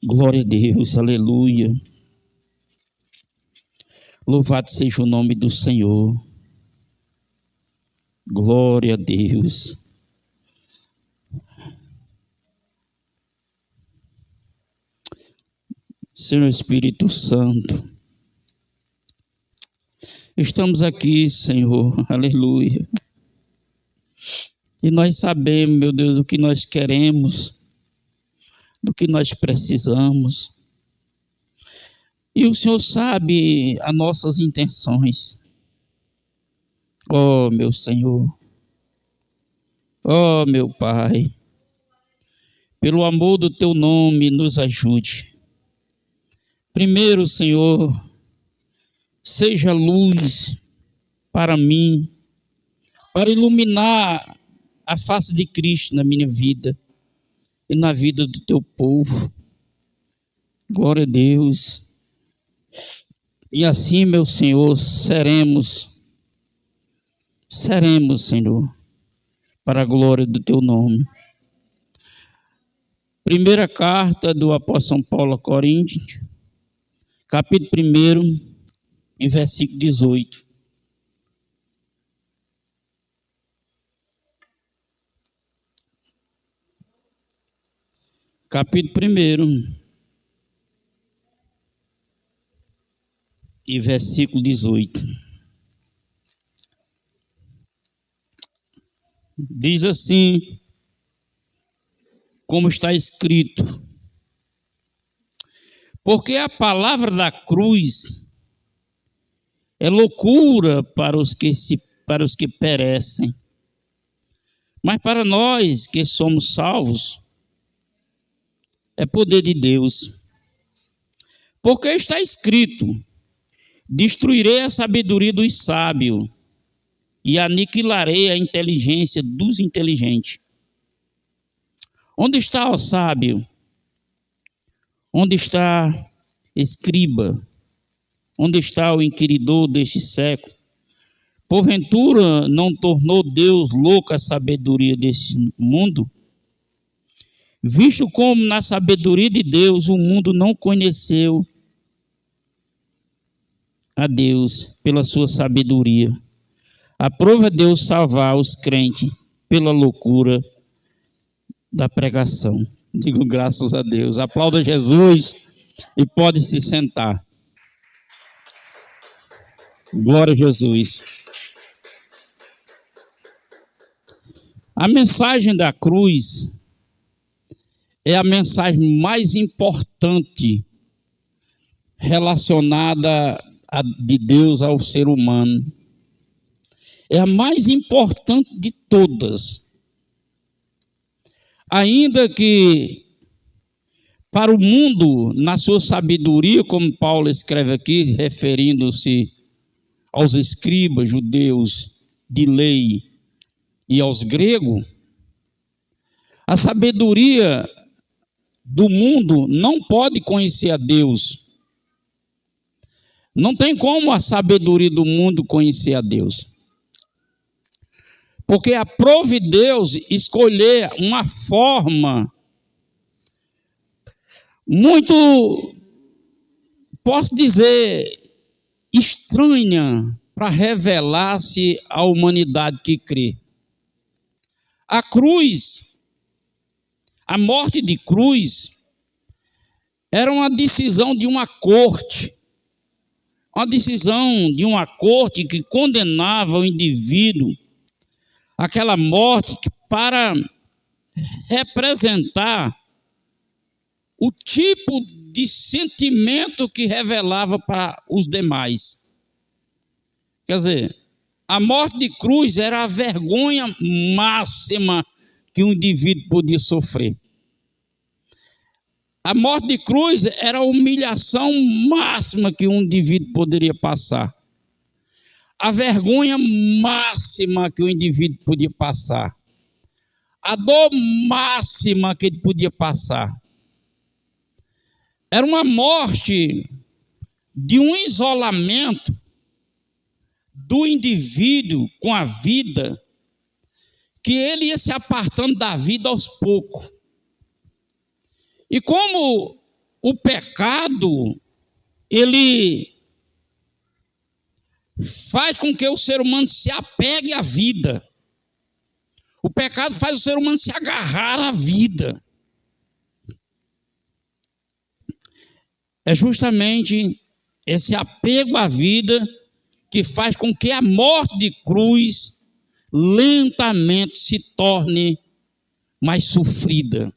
Glória a Deus, aleluia. Louvado seja o nome do Senhor. Glória a Deus. Senhor Espírito Santo, estamos aqui, Senhor, aleluia. E nós sabemos, meu Deus, o que nós queremos, do que nós precisamos. E o Senhor sabe as nossas intenções. Oh, meu Senhor. Oh, meu Pai. Pelo amor do Teu nome, nos ajude. Primeiro, Senhor, seja luz para mim, para iluminar a face de Cristo na minha vida e na vida do Teu povo. Glória a Deus. E assim, meu Senhor, seremos, Senhor, para a glória do Teu nome. Primeira carta do apóstolo São Paulo a Coríntios, capítulo 1, e versículo 18. Capítulo 1 e versículo 18. Diz assim, como está escrito: porque a palavra da cruz é loucura para os que perecem, mas para nós que somos salvos, é poder de Deus. Porque está escrito: destruirei a sabedoria dos sábios e aniquilarei a inteligência dos inteligentes. Onde está o sábio? Onde está escriba? Onde está o inquiridor deste século? Porventura não tornou Deus louca a sabedoria deste mundo? Visto como na sabedoria de Deus o mundo não conheceu a Deus pela sua sabedoria. Aprova Deus salvar os crentes pela loucura da pregação. Digo graças a Deus. Aplauda Jesus e pode se sentar. Glória a Jesus. A mensagem da cruz é a mensagem mais importante relacionada de Deus ao ser humano. É a mais importante de todas. Ainda que para o mundo, na sua sabedoria, como Paulo escreve aqui, referindo-se aos escribas judeus de lei e aos gregos, a sabedoria do mundo não pode conhecer a Deus. Não tem como a sabedoria do mundo conhecer a Deus. Porque aprove Deus escolher uma forma muito, posso dizer, estranha para revelar-se à humanidade que crê. A cruz, a morte de cruz, era uma decisão de uma corte. Uma decisão de uma corte que condenava o indivíduo àquela morte para representar o tipo de sentimento que revelava para os demais. Quer dizer, a morte de cruz era a vergonha máxima que um indivíduo podia sofrer. A morte de cruz era a humilhação máxima que um indivíduo poderia passar. A vergonha máxima que o indivíduo podia passar. A dor máxima que ele podia passar. Era uma morte de um isolamento do indivíduo com a vida, que ele ia se apartando da vida aos poucos. E como o pecado, ele faz com que o ser humano se apegue à vida. O pecado faz o ser humano se agarrar à vida. É justamente esse apego à vida que faz com que a morte de cruz lentamente se torne mais sofrida.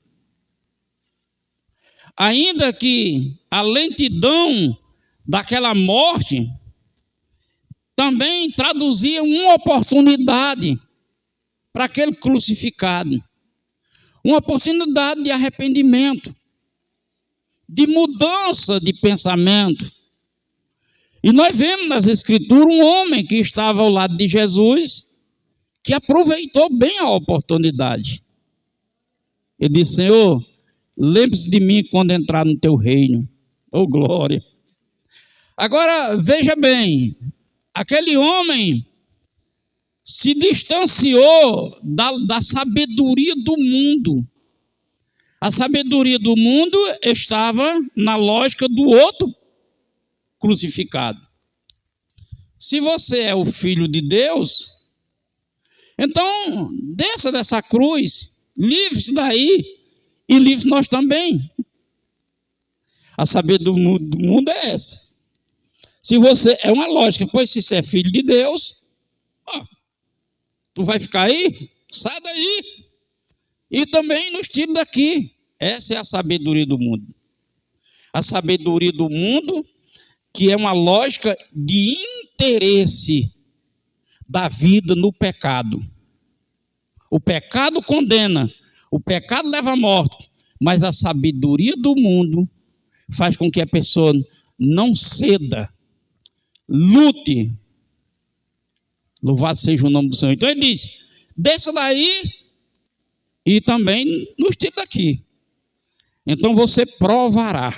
Ainda que a lentidão daquela morte também traduzia uma oportunidade para aquele crucificado, uma oportunidade de arrependimento, de mudança de pensamento. E nós vemos nas Escrituras um homem que estava ao lado de Jesus, que aproveitou bem a oportunidade. Ele disse: Senhor, lembre-se de mim quando entrar no teu reino. Oh, glória! Agora, veja bem, aquele homem se distanciou da sabedoria do mundo. A sabedoria do mundo estava na lógica do outro crucificado. Se você é o filho de Deus, então desça dessa cruz, livre-se daí e livre nós também. A sabedoria do mundo é essa. Se você é uma lógica, pois se você é filho de Deus, tu vai ficar aí? Sai daí. E também nos tira daqui. Essa é a sabedoria do mundo. A sabedoria do mundo, que é uma lógica de interesse da vida no pecado. O pecado condena, o pecado leva à morte, mas a sabedoria do mundo faz com que a pessoa não ceda, lute. Louvado seja o nome do Senhor. Então ele diz: desça daí e também nos tira daqui. Então você provará.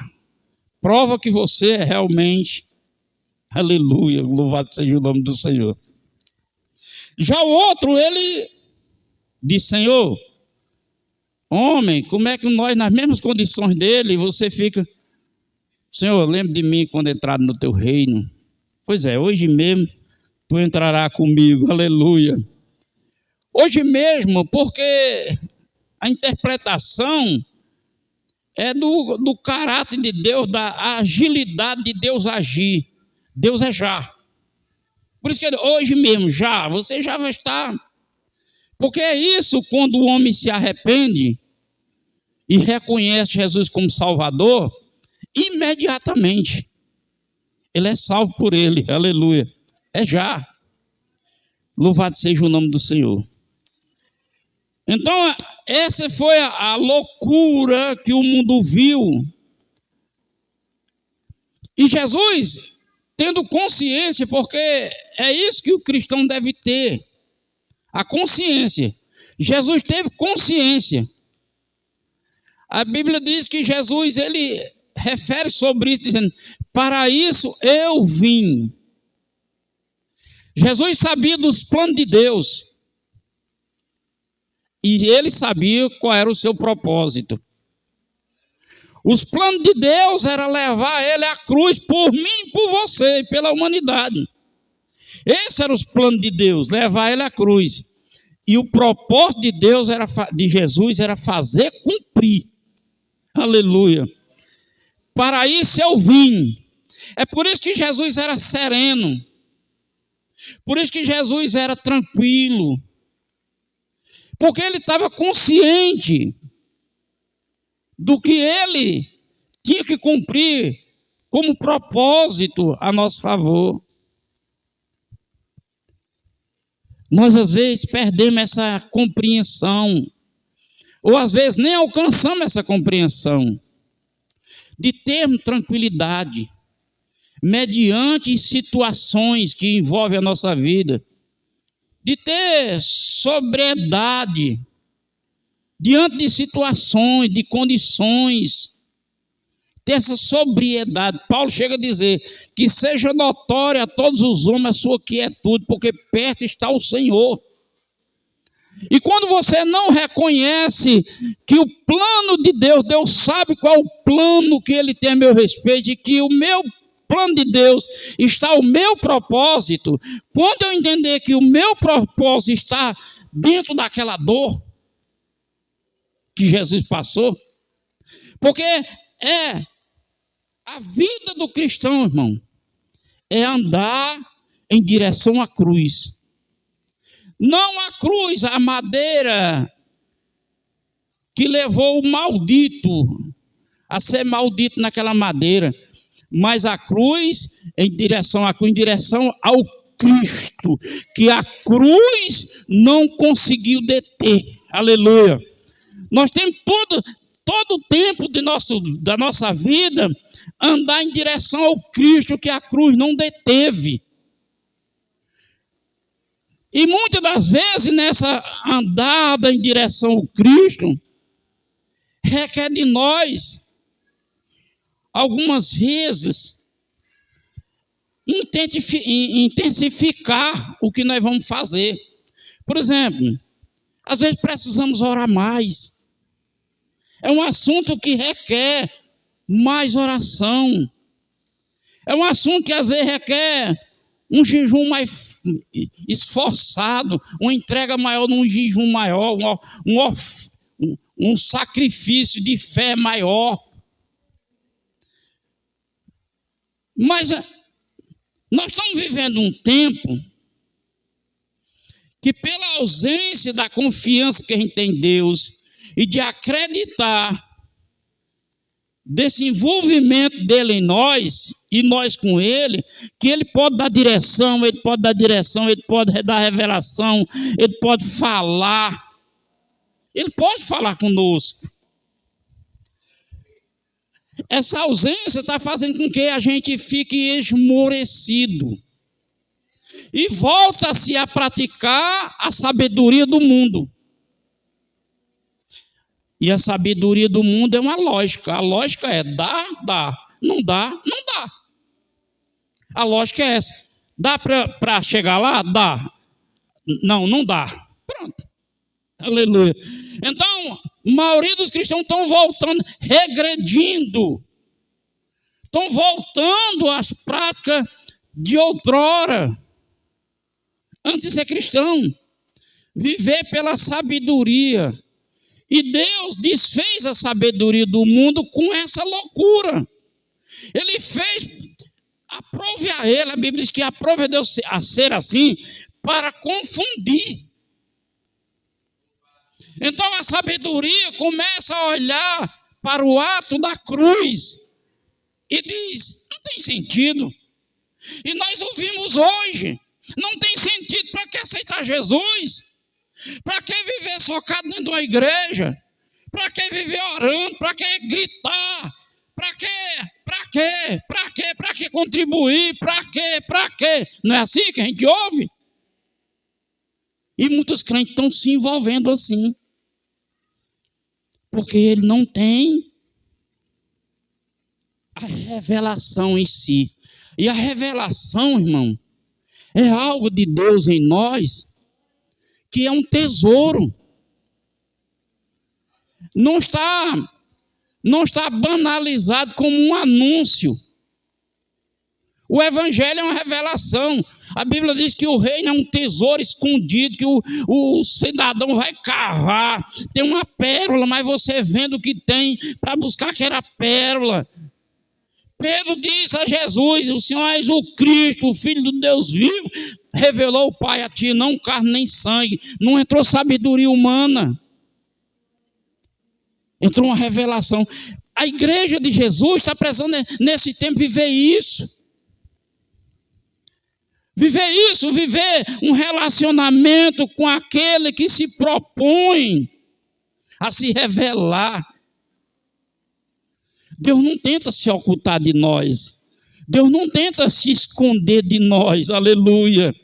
Prova que você é realmente, aleluia, louvado seja o nome do Senhor. Já o outro, ele diz: Senhor, homem, como é que nós, nas mesmas condições dele, você fica: Senhor, lembre de mim quando entrar no teu reino. Pois é, hoje mesmo tu entrará comigo, aleluia. Hoje mesmo, porque a interpretação é do caráter de Deus, da agilidade de Deus agir. Deus é já. Por isso que hoje mesmo, já, você já vai estar. Porque é isso, quando o homem se arrepende e reconhece Jesus como Salvador, imediatamente ele é salvo por ele, aleluia. É já. Louvado seja o nome do Senhor. Então, essa foi a loucura que o mundo viu. E Jesus, tendo consciência, porque é isso que o cristão deve ter, a consciência. Jesus teve consciência. A Bíblia diz que Jesus, ele refere sobre isso, dizendo: para isso eu vim. Jesus sabia dos planos de Deus. E ele sabia qual era o seu propósito. Os planos de Deus era levar ele à cruz por mim, por você e pela humanidade. Esses eram os planos de Deus, levar ele à cruz. E o propósito de Deus, de Jesus, era fazer cumprir. Aleluia. Para isso eu vim. É por isso que Jesus era sereno. Por isso que Jesus era tranquilo. Porque ele estava consciente do que ele tinha que cumprir como propósito a nosso favor. Nós às vezes perdemos essa compreensão, ou às vezes nem alcançamos essa compreensão, de termos tranquilidade, mediante situações que envolvem a nossa vida, de ter sobriedade, diante de situações, de condições, ter essa sobriedade. Paulo chega a dizer que seja notória a todos os homens a sua quietude, porque perto está o Senhor. E quando você não reconhece que o plano de Deus, Deus sabe qual é o plano que Ele tem a meu respeito, e que o meu plano de Deus está o meu propósito, quando eu entender que o meu propósito está dentro daquela dor que Jesus passou, porque a vida do cristão, irmão, é andar em direção à cruz. Não a cruz, a madeira que levou o maldito a ser maldito naquela madeira, mas a cruz em direção à cruz, em direção ao Cristo, que a cruz não conseguiu deter. Aleluia. Nós temos todo o tempo da nossa vida andar em direção ao Cristo, que a cruz não deteve. E muitas das vezes nessa andada em direção ao Cristo, requer de nós, algumas vezes, intensificar o que nós vamos fazer. Por exemplo, às vezes precisamos orar mais. É um assunto que requer mais oração. É um assunto que às vezes requer um jejum mais esforçado, uma entrega maior num jejum maior, um sacrifício de fé maior. Mas nós estamos vivendo um tempo que, pela ausência da confiança que a gente tem em Deus e de acreditar desse envolvimento dele em nós e nós com ele, que ele pode dar direção, ele pode dar revelação, ele pode falar conosco. Essa ausência está fazendo com que a gente fique esmorecido e volta-se a praticar a sabedoria do mundo. E a sabedoria do mundo é uma lógica. A lógica é dá, não dá, não dá. A lógica é essa. Dá para chegar lá? Dá. Não dá. Pronto. Aleluia. Então, a maioria dos cristãos estão voltando, regredindo. Estão voltando às práticas de outrora. Antes de ser cristão. Viver pela sabedoria. E Deus desfez a sabedoria do mundo com essa loucura. Ele fez, aprove a ele, a Bíblia diz que aprove a Deus a ser assim, para confundir. Então a sabedoria começa a olhar para o ato da cruz e diz, não tem sentido. E nós ouvimos hoje, não tem sentido. Para que aceitar Jesus? Para que viver socado dentro de uma igreja? Para que viver orando? Para que gritar? Para que contribuir? Para que? Não é assim que a gente ouve? E muitos crentes estão se envolvendo assim. Porque ele não tem a revelação em si. E a revelação, irmão, é algo de Deus em nós, que é um tesouro. Não está banalizado como um anúncio. O evangelho é uma revelação. A Bíblia diz que o reino é um tesouro escondido, que o cidadão vai cavar. Tem uma pérola, mas você vendo o que tem para buscar aquela pérola. Pedro disse a Jesus, o Senhor és o Cristo, o Filho do Deus vivo. Revelou o Pai a ti, não carne nem sangue. Não entrou sabedoria humana. Entrou uma revelação. A igreja de Jesus está precisando nesse tempo viver isso. Viver um relacionamento com aquele que se propõe a se revelar. Deus não tenta se ocultar de nós. Deus não tenta se esconder de nós. Aleluia.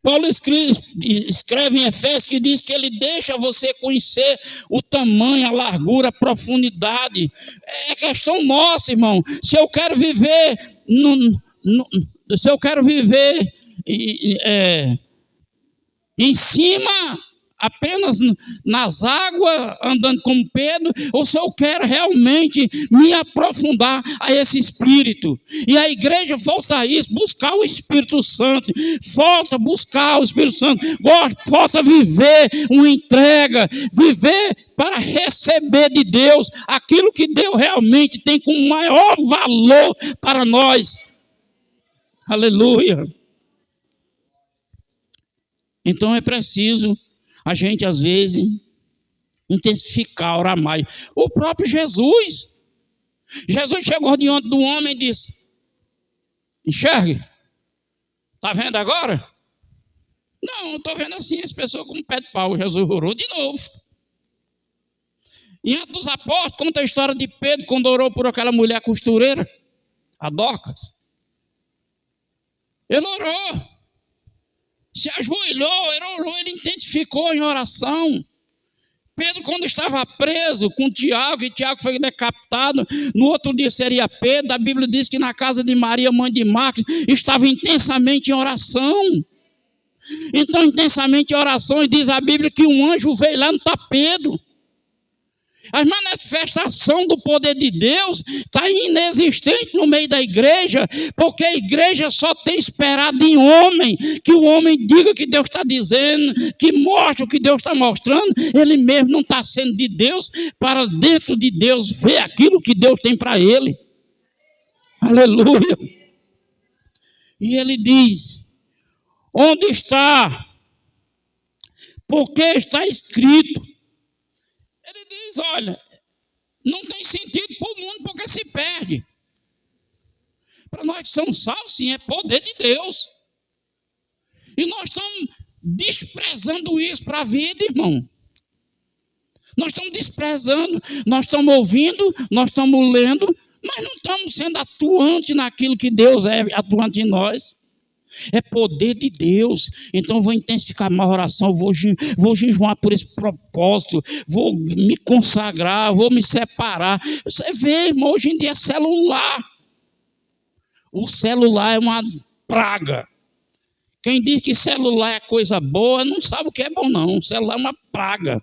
Paulo escreve em Efésios que diz que ele deixa você conhecer o tamanho, a largura, a profundidade. É questão nossa, irmão. Se eu quero viver em cima, apenas nas águas, andando como Pedro, ou se eu quero realmente me aprofundar a esse Espírito. E a igreja falta isso, buscar o Espírito Santo, falta buscar o Espírito Santo, falta viver uma entrega, viver para receber de Deus aquilo que Deus realmente tem com maior valor para nós. Aleluia. Então é preciso a gente, às vezes, intensificar, orar mais. O próprio Jesus chegou diante do homem e disse: enxergue, está vendo agora? Não, estou vendo assim, as pessoas com pé de pau. Jesus orou de novo. Em Atos dos Apóstolos, conta a história de Pedro, quando orou por aquela mulher costureira, a Dorcas. Ele orou, se ajoelhou, ele intensificou em oração. Pedro, quando estava preso com Tiago, e Tiago foi decapitado, no outro dia seria Pedro. A Bíblia diz que na casa de Maria, mãe de Marcos, estava intensamente em oração. Então, intensamente em oração, e diz a Bíblia que um anjo veio lá no Pedro. A manifestação do poder de Deus está inexistente no meio da igreja, porque a igreja só tem esperado em homem, que o homem diga o que Deus está dizendo, que mostre o que Deus está mostrando. Ele mesmo não está sendo de Deus, para dentro de Deus ver aquilo que Deus tem para ele. Aleluia. E ele diz: onde está? Porque está escrito. Ele diz: olha, não tem sentido para o mundo porque se perde. Para nós que somos salvos, sim, é poder de Deus. E nós estamos desprezando isso para a vida, irmão. Nós estamos desprezando, nós estamos ouvindo, nós estamos lendo, mas não estamos sendo atuantes naquilo que Deus é atuante em nós. É poder de Deus. Então eu vou intensificar mais a oração, vou jejuar por esse propósito, vou me consagrar, vou me separar. Você vê, irmão, hoje em dia é celular. O celular é uma praga. Quem diz que celular é coisa boa não sabe o que é bom, não. O celular é uma praga.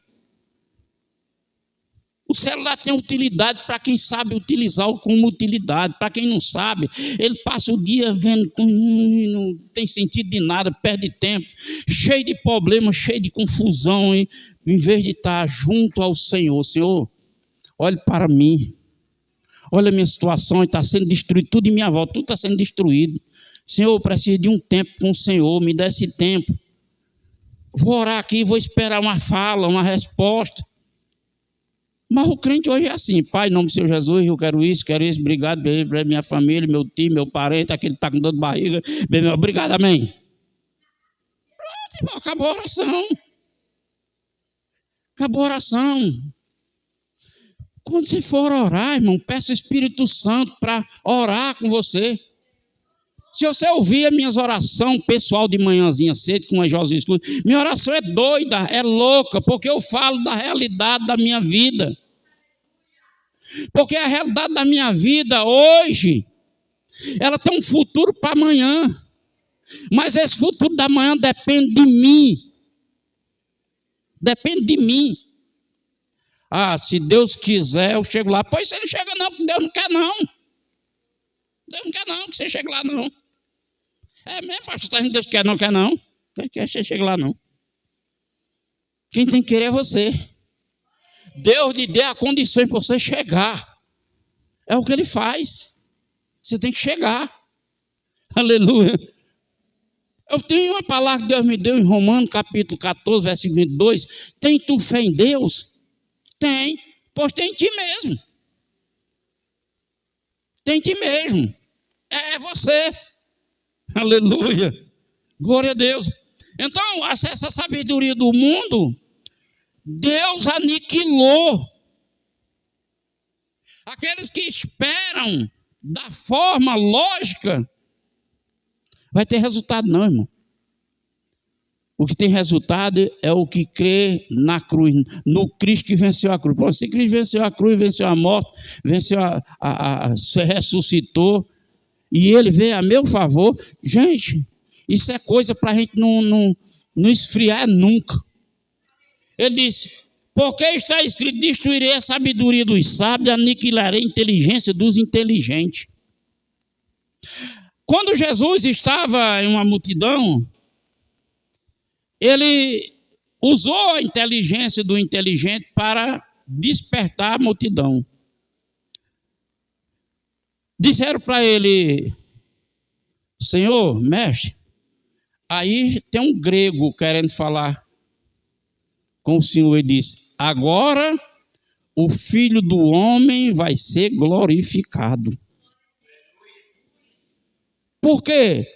O celular tem utilidade para quem sabe utilizá-lo como utilidade. Para quem não sabe, ele passa o dia vendo, não tem sentido de nada, perde tempo, cheio de problemas, cheio de confusão, hein? Em vez de estar junto ao Senhor. Senhor, olhe para mim, olha a minha situação, está sendo destruído, tudo em minha volta, tudo está sendo destruído. Senhor, eu preciso de um tempo com o Senhor, me dá esse tempo. Vou orar aqui, vou esperar uma fala, uma resposta. Mas o crente hoje é assim: Pai, em nome do Senhor Jesus, eu quero isso, obrigado pela minha família, meu tio, meu parente, aquele que está com dor de barriga, obrigado, amém. Pronto, irmão, acabou a oração. Acabou a oração. Quando você for orar, irmão, peça o Espírito Santo para orar com você. Se você ouvir as minhas orações pessoal de manhãzinha cedo, com a José escuta, minha oração é doida, é louca, porque eu falo da realidade da minha vida. Porque a realidade da minha vida hoje, ela tem um futuro para amanhã. Mas esse futuro da manhã depende de mim. Depende de mim. Ah, se Deus quiser, eu chego lá. Pois você não chega não, porque Deus não quer não. Deus não quer não, que você chegue lá não. É mesmo, pastor, Deus quer não, quer não. Deus quer que você chegue lá não. Quem tem que querer é você. Deus lhe dê a condição para você chegar. É o que Ele faz. Você tem que chegar. Aleluia. Eu tenho uma palavra que Deus me deu em Romanos, capítulo 14, versículo 22. Tem tu fé em Deus? Tem. Pois tem em ti mesmo. Tem em ti mesmo. É você. Aleluia. Glória a Deus. Então, essa sabedoria do mundo, Deus aniquilou. Aqueles que esperam da forma lógica, vai ter resultado não, irmão. O que tem resultado é o que crê na cruz, no Cristo que venceu a cruz. Pô, se Cristo venceu a cruz, venceu a morte, venceu se ressuscitou, e Ele veio a meu favor, gente, isso é coisa para a gente não esfriar nunca. Ele disse: porque está escrito, destruirei a sabedoria dos sábios, aniquilarei a inteligência dos inteligentes. Quando Jesus estava em uma multidão, ele usou a inteligência do inteligente para despertar a multidão. Disseram para ele: Senhor, mestre, aí tem um grego querendo falar com o Senhor. Ele disse: agora o Filho do Homem vai ser glorificado. Por quê?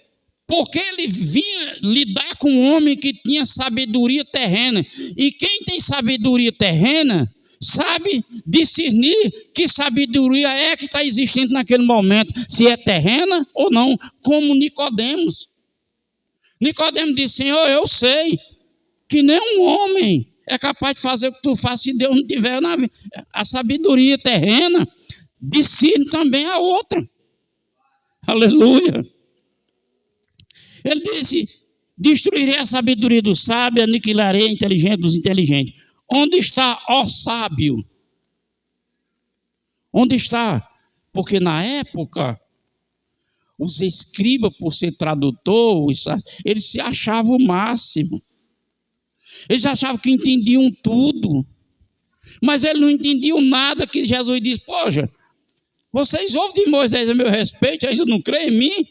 Porque ele vinha lidar com um homem que tinha sabedoria terrena. E quem tem sabedoria terrena sabe discernir que sabedoria é que está existindo naquele momento, se é terrena ou não, como Nicodemos. Nicodemos disse: Senhor, eu sei que nenhum homem é capaz de fazer o que tu faz se Deus não tiver a sabedoria terrena. Discerne também a outra. Aleluia. Ele disse: destruirei a sabedoria do sábio, aniquilarei a inteligência dos inteligentes. Onde está, ó sábio? Onde está? Porque na época, os escribas, por ser tradutor, eles se achavam o máximo. Eles achavam que entendiam tudo. Mas eles não entendiam nada que Jesus disse: poxa, vocês ouvem de Moisés a meu respeito e ainda não creem em mim?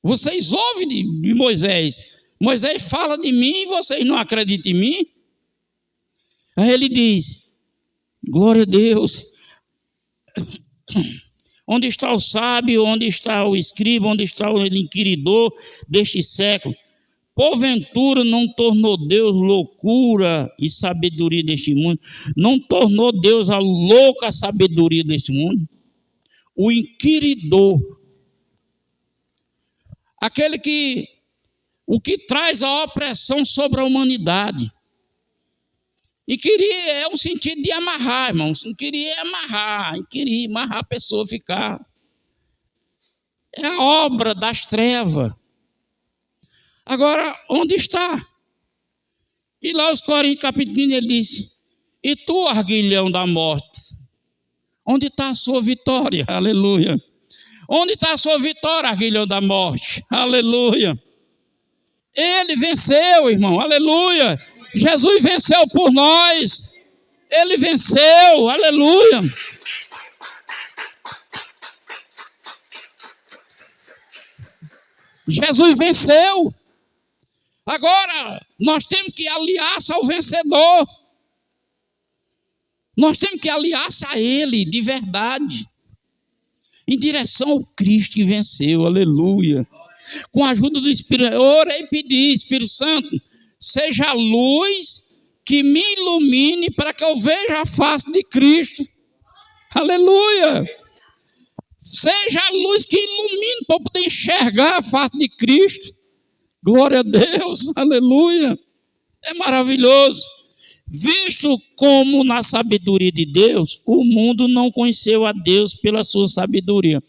Vocês ouvem de Moisés. Moisés fala de mim e vocês não acreditam em mim? Aí ele diz: glória a Deus. Onde está o sábio? Onde está o escriba? Onde está o inquiridor deste século? Porventura não tornou Deus loucura e sabedoria deste mundo? Não tornou Deus a louca sabedoria deste mundo? O inquiridor, aquele que traz a opressão sobre a humanidade. E queria, é um sentido de amarrar, irmãos. Não queria amarrar a pessoa ficar. É a obra das trevas. Agora, onde está? E lá os Coríntios, capítulo 15, ele disse: e tu, arguilhão da morte, onde está a sua vitória? Aleluia. Onde está a sua vitória, arguilhão da morte? Aleluia. Ele venceu, irmão, aleluia. Jesus venceu por nós. Ele venceu, aleluia. Jesus venceu. Agora, nós temos que aliar-se ao vencedor. Nós temos que aliar-se a Ele, de verdade. Em direção ao Cristo que venceu, aleluia. Com a ajuda do Espírito, eu orei e pedi: Espírito Santo, seja a luz que me ilumine para que eu veja a face de Cristo. Aleluia. Seja a luz que ilumine para eu poder enxergar a face de Cristo. Glória a Deus, aleluia. É maravilhoso. Visto como na sabedoria de Deus, o mundo não conheceu a Deus pela sua sabedoria.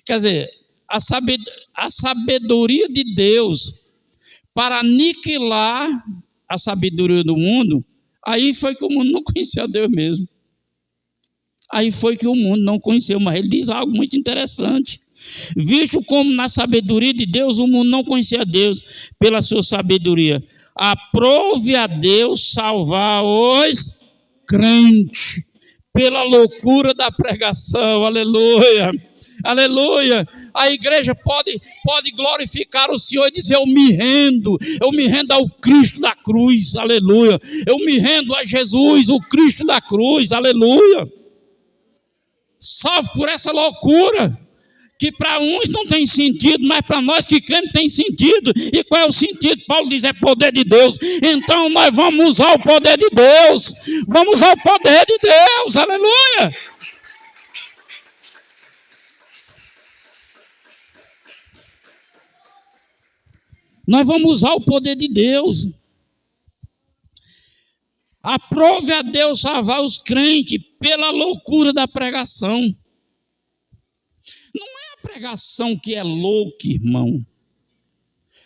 Quer dizer, a sabedoria de Deus para aniquilar a sabedoria do mundo, aí foi que o mundo não conheceu a Deus mesmo. Aí foi que o mundo não conheceu, mas ele diz algo muito interessante. Visto como na sabedoria de Deus, o mundo não conhecia a Deus pela sua sabedoria. Aprove a Deus salvar os crentes pela loucura da pregação. Aleluia. Aleluia. A igreja pode glorificar o Senhor e dizer: eu me rendo ao Cristo da cruz, aleluia. Eu me rendo a Jesus, o Cristo da cruz, aleluia. Salve por essa loucura, que para uns não tem sentido, mas para nós que cremos tem sentido. E qual é o sentido? Paulo diz: é poder de Deus. Então nós vamos usar o poder de Deus. Vamos usar o poder de Deus, aleluia. Nós vamos usar o poder de Deus. Aprove a Deus salvar os crentes pela loucura da pregação. Não é a pregação que é louca, irmão.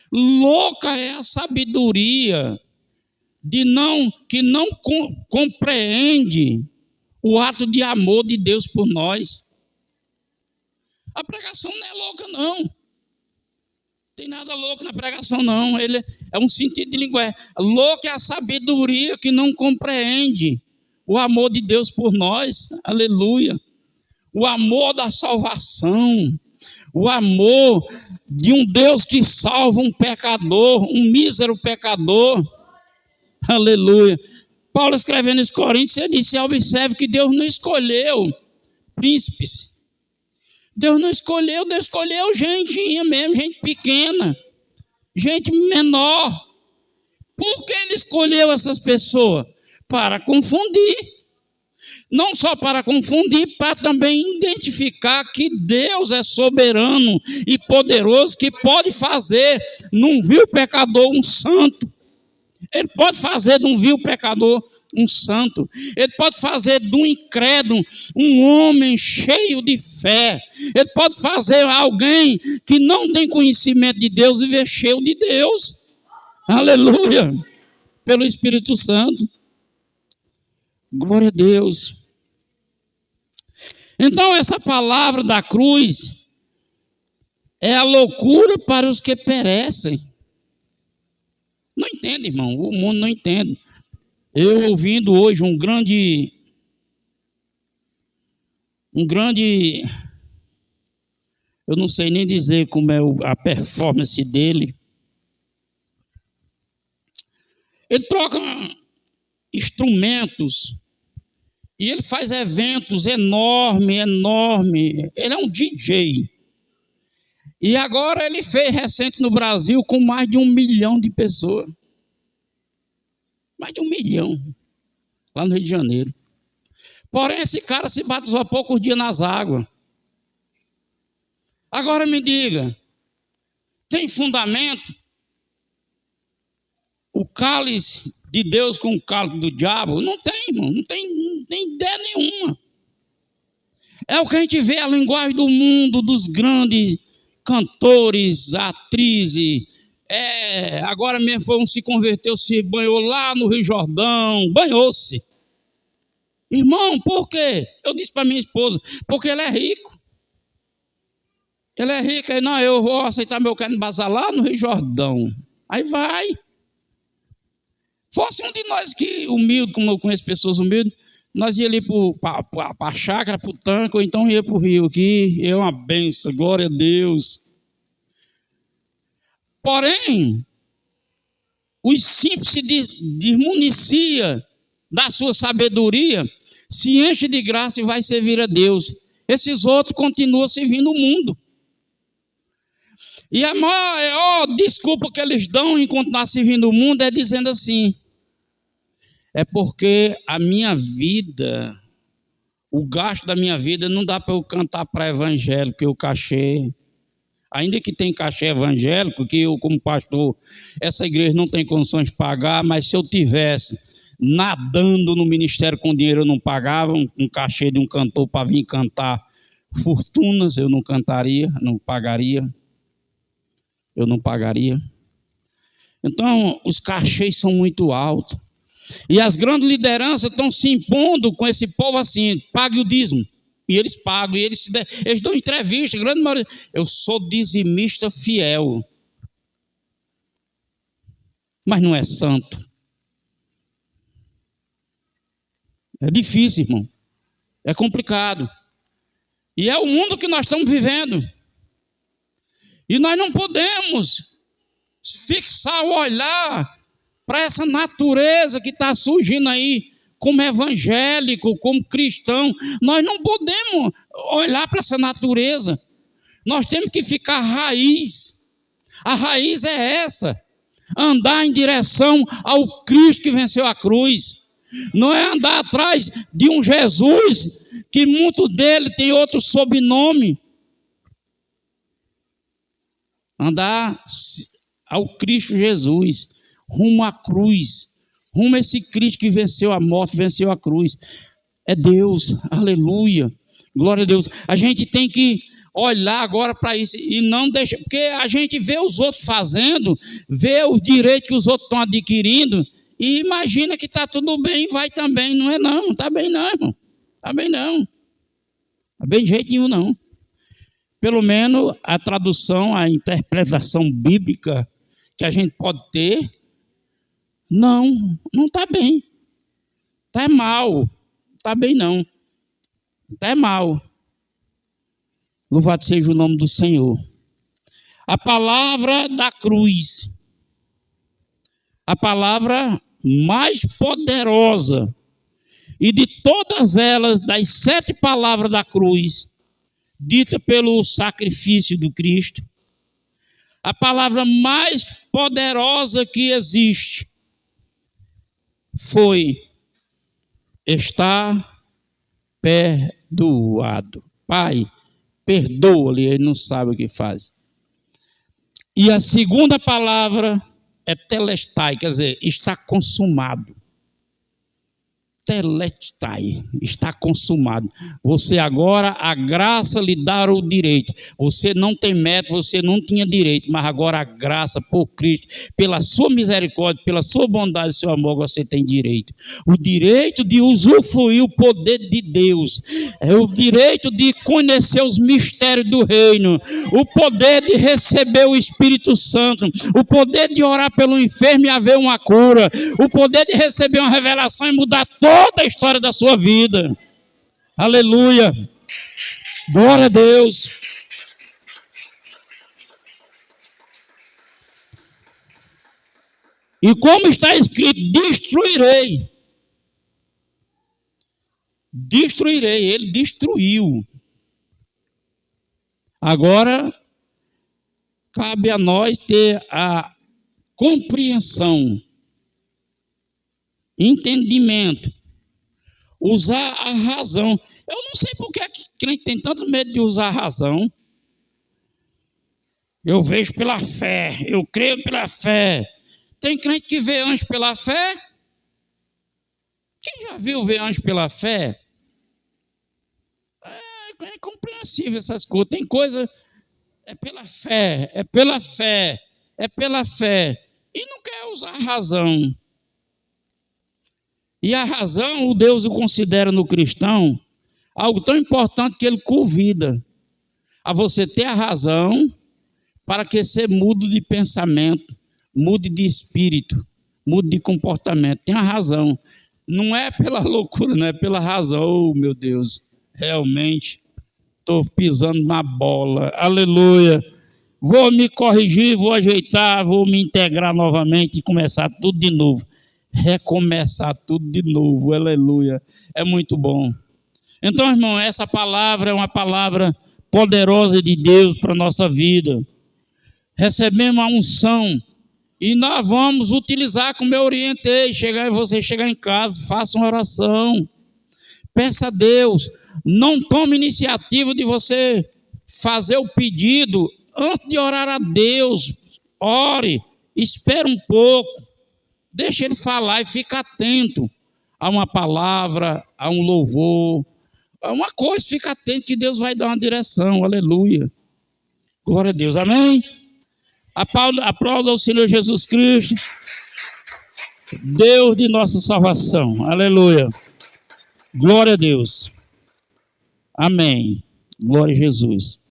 Louca é a sabedoria que não compreende o ato de amor de Deus por nós. A pregação não é louca, não. Tem nada louco na pregação, não. Ele é um sentido de linguagem. Louco é a sabedoria que não compreende o amor de Deus por nós. Aleluia. O amor da salvação. O amor de um Deus que salva um pecador, um mísero pecador. Aleluia. Paulo escrevendo aos Coríntios, ele disse: observe que Deus não escolheu príncipes. Deus não escolheu, Deus escolheu gentinha mesmo, gente pequena, gente menor. Por que ele escolheu essas pessoas? Para confundir. Não só para confundir, para também identificar que Deus é soberano e poderoso, que pode fazer num vil pecador um santo. Ele pode fazer de um vil pecador um santo. Ele pode fazer de um incrédulo um homem cheio de fé. Ele pode fazer alguém que não tem conhecimento de Deus e ver cheio de Deus. Aleluia. Pelo Espírito Santo. Glória a Deus. Então essa palavra da cruz é a loucura para os que perecem. Não entende, irmão. O mundo não entende. Eu ouvindo hoje um grande, eu não sei nem dizer como é a performance dele. Ele troca instrumentos e ele faz eventos enormes. Ele é um DJ. E agora ele fez recente no Brasil com mais de 1 milhão de pessoas. Mais de 1 milhão. Lá no Rio de Janeiro. Porém, esse cara se batizou há poucos dias nas águas. Agora me diga, tem fundamento o cálice de Deus com o cálice do diabo? Não tem, irmão. Não tem ideia nenhuma. É o que a gente vê a linguagem do mundo, dos grandes cantores, atrizes. Agora mesmo se converteu, se banhou lá no Rio Jordão, banhou-se. Irmão, por quê? Eu disse para minha esposa, porque ele é rico. Ele é rico, aí não, eu vou aceitar meu carne bazar lá no Rio Jordão. Aí vai. Fosse um de nós que, humilde, como eu conheço pessoas humildes, nós ia ali para a chácara, para o tanque, ou então ia para o rio aqui, é uma benção, glória a Deus. Porém, os simples se desmunicia da sua sabedoria, se enche de graça e vai servir a Deus. Esses outros continuam servindo o mundo. E a maior desculpa que eles dão em continuar servindo o mundo é dizendo assim: é porque a minha vida, o gasto da minha vida não dá para eu cantar para evangélico, porque o cachê, ainda que tem cachê evangélico, que eu como pastor, essa igreja não tem condições de pagar, mas se eu tivesse nadando no ministério com dinheiro, eu não pagava um cachê de um cantor para vir cantar fortunas, eu não cantaria, não pagaria. Eu não pagaria. Então, os cachês são muito altos. E as grandes lideranças estão se impondo com esse povo assim: pague o dízimo. E eles pagam, e eles dão entrevista, grande maioria. Eu sou dizimista fiel. Mas não é santo. É difícil, irmão. É complicado. E é o mundo que nós estamos vivendo. E nós não podemos fixar o olhar para essa natureza que está surgindo aí, como evangélico, como cristão. Nós não podemos olhar para essa natureza. Nós temos que ficar raiz. A raiz é essa: andar em direção ao Cristo que venceu a cruz. Não é andar atrás de um Jesus que muitos dele tem outro sobrenome. Andar ao Cristo Jesus, rumo à cruz, rumo a esse Cristo que venceu a morte, venceu a cruz. É Deus, aleluia, glória a Deus. A gente tem que olhar agora para isso e não deixar, porque a gente vê os outros fazendo, vê os direitos que os outros estão adquirindo e imagina que está tudo bem, vai também. Não é não, não está bem não, irmão. Está bem não. Está bem de jeito nenhum não. Pelo menos a tradução, a interpretação bíblica que a gente pode ter, não está bem. Está mal. Não está bem não. Está mal. Louvado seja o nome do Senhor. A palavra da cruz. A palavra mais poderosa. E de todas elas, das 7 palavras da cruz, dita pelo sacrifício do Cristo, a palavra mais poderosa que existe foi: está perdoado. Pai, perdoa-lhe, ele não sabe o que faz. E a segunda palavra é telestai, quer dizer, está consumado. Telestai, está consumado. Você agora, a graça lhe dá o direito. Você não tem mérito, você não tinha direito, mas agora a graça por Cristo, pela sua misericórdia, pela sua bondade e seu amor, você tem direito. O direito de usufruir o poder de Deus, é o direito de conhecer os mistérios do reino, o poder de receber o Espírito Santo, o poder de orar pelo enfermo e haver uma cura, o poder de receber uma revelação e mudar toda a história da sua vida. Aleluia. Glória a Deus. E como está escrito, destruirei. Destruirei. Ele destruiu. Agora, cabe a nós ter a compreensão, entendimento, usar a razão. Eu não sei por que a crente tem tanto medo de usar a razão. Eu vejo pela fé, eu creio pela fé. Tem crente que vê anjo pela fé? Quem já viu ver anjo pela fé? É compreensível essas coisas. Tem coisa, é pela fé, é pela fé, é pela fé. E não quer usar a razão. E a razão, o Deus o considera no cristão algo tão importante que ele convida a você ter a razão para que você mude de pensamento, mude de espírito, mude de comportamento. Tem a razão. Não é pela loucura, não é pela razão. Oh, meu Deus, realmente estou pisando na bola. Aleluia. Vou me corrigir, vou ajeitar, vou me integrar novamente e começar tudo de novo. Recomeçar tudo de novo. Aleluia. É muito bom. Então, irmão, essa palavra é uma palavra poderosa de Deus para a nossa vida. Recebemos a unção e nós vamos utilizar como eu orientei. Você chegar em casa, faça uma oração, peça a Deus. Não tome iniciativa de você fazer o pedido antes de orar a Deus. Ore, espere um pouco, deixe Ele falar e fique atento a uma palavra, a um louvor, a uma coisa. Fique atento que Deus vai dar uma direção. Aleluia. Glória a Deus. Amém? Aplauda ao Senhor Jesus Cristo, Deus de nossa salvação. Aleluia. Glória a Deus. Amém. Glória a Jesus.